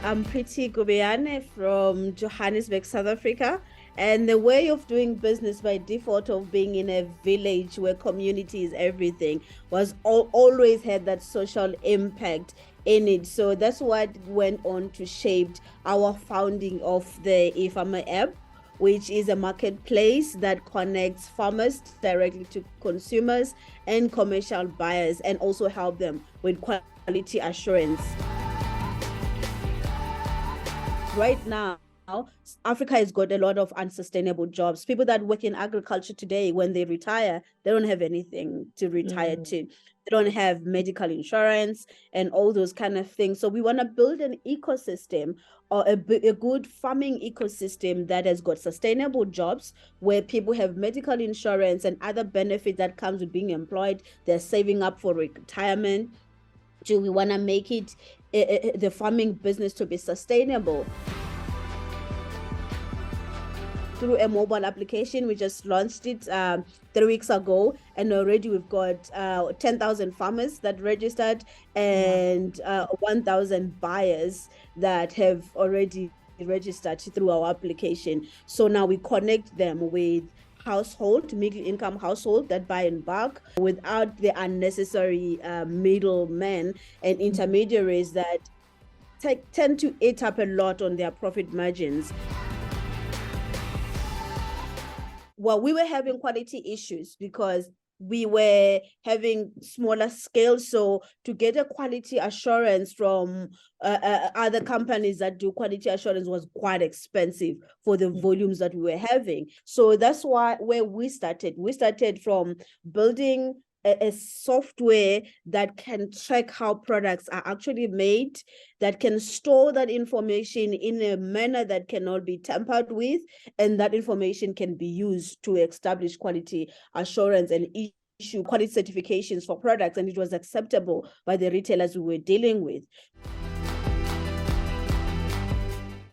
I'm pretty Kubyane from Johannesburg, South Africa. And the way of doing business by default of being in a village where community is everything was always had that social impact in it. So that's what went on to shape our founding of the eFama app, which is a marketplace that connects farmers directly to consumers and commercial buyers and also help them with quality assurance. Right now, Africa has got a lot of unsustainable jobs. People that work in agriculture today, when they retire, they don't have anything to retire to. They don't have medical insurance and all those kind of things. So we want to build an ecosystem or a good farming ecosystem that has got sustainable jobs where people have medical insurance and other benefits that comes with being employed. They're saving up for retirement. Do we want to make it the farming business to be sustainable? Through a mobile application. We just launched it 3 weeks ago, and already we've got 10,000 farmers that registered and 1,000 buyers that have already registered through our application. So now we connect them with middle income household that buy in bulk without the unnecessary middlemen and intermediaries that tend to eat up a lot on their profit margins. Well, we were having quality issues because we were having smaller scale. So to get a quality assurance from other companies that do quality assurance was quite expensive for the volumes that we were having. So that's where we started. We started from building a software that can track how products are actually made, that can store that information in a manner that cannot be tampered with, and that information can be used to establish quality assurance and issue quality certifications for products, and it was acceptable by the retailers we were dealing with.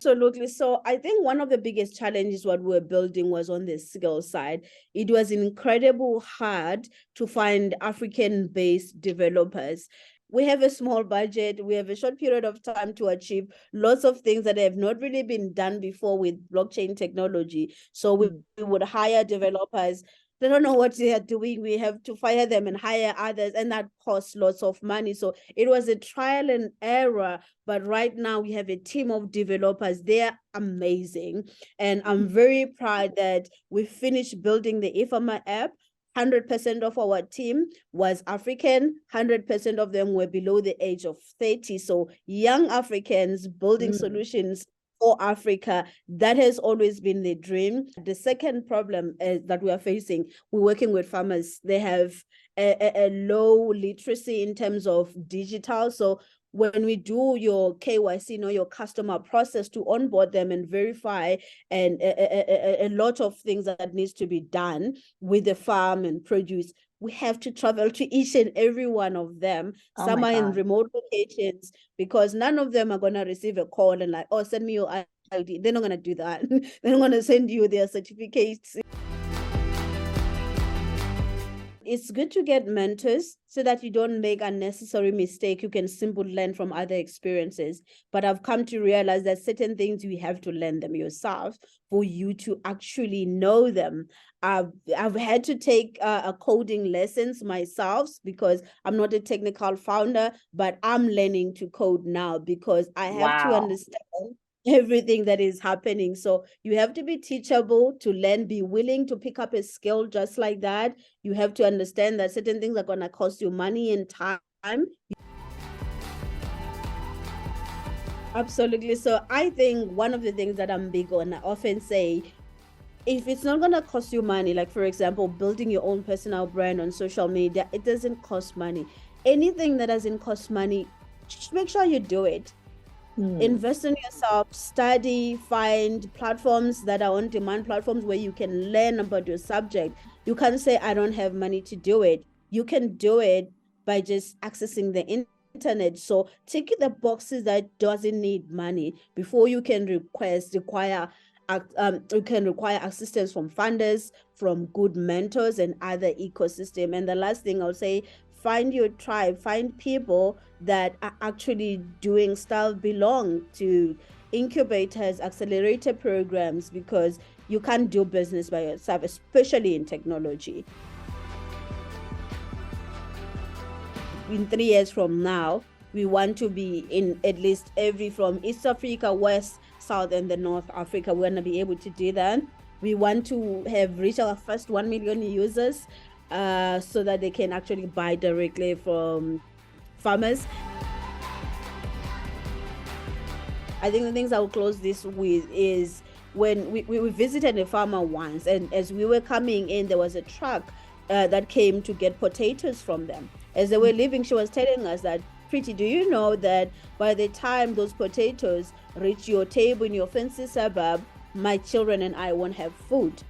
Absolutely. So I think one of the biggest challenges what we were building was on the skill side. It was incredibly hard to find African-based developers. We have a small budget. We have a short period of time to achieve lots of things that have not really been done before with blockchain technology. So we would hire developers. They don't know what they are doing. We have to fire them and hire others, and that costs lots of money. So it was a trial and error. But right now we have a team of developers. They're amazing. And I'm very proud that we finished building the eFama app. 100% of our team was African. 100% of them were below the age of 30. So young Africans building solutions for Africa. That has always been the dream. The second problem that we are facing, we're working with farmers. They have a low literacy in terms of digital. So when we do your KYC, your customer process to onboard them and verify, and a lot of things that needs to be done with the farm and produce, we have to travel to each and every one of them. Some are in remote locations because none of them are going to receive a call and like, oh, send me your ID. They're not going to do that. They're not going to send you their certificates. It's good to get mentors so that you don't make unnecessary mistake. You can simply learn from other experiences. But I've come to realize that certain things you have to learn them yourself for you to actually know them. I've had to take a coding lessons myself because I'm not a technical founder, but I'm learning to code now because I have to understand everything that is happening. So you have to be teachable to learn, be willing to pick up a skill just like that. You have to understand that certain things are going to cost you money and time. Absolutely. So I think one of the things that I'm big on, I often say, if it's not going to cost you money, like for example, building your own personal brand on social media, it doesn't cost money. Anything that doesn't cost money, just make sure you do it. Invest in yourself, study, find platforms that are on-demand platforms where you can learn about your subject. You can't say, I don't have money to do it. You can do it by just accessing the internet. So tick the boxes that doesn't need money before you can require assistance from funders, from good mentors and other ecosystem. And the last thing I'll say, find your tribe, find people that are actually doing stuff, belong to incubators, accelerator programs, because you can't do business by yourself, especially in technology. In 3 years from now, we want to be in at least from East Africa, West, South, and the North Africa. We want to be able to do that. We want to have reached our first 1 million users so that they can actually buy directly from farmers. I think the things I will close this with is when we visited a farmer once, and as we were coming in, there was a truck that came to get potatoes from them. As they were leaving, she was telling us that, Pretty, do you know that by the time those potatoes reach your table in your fancy suburb, my children and I won't have food?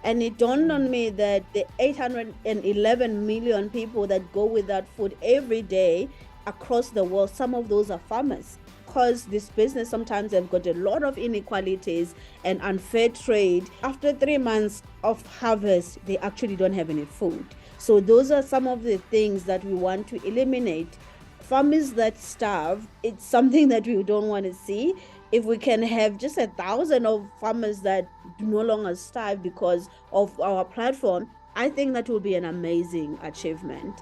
And it dawned on me that the 811 million people that go without food every day across the world, some of those are farmers. Because this business sometimes have got a lot of inequalities and unfair trade. After 3 months of harvest, they actually don't have any food. So those are some of the things that we want to eliminate. Farmers that starve, it's something that we don't want to see. If we can have just 1,000 of farmers that no longer starve because of our platform, I think that will be an amazing achievement.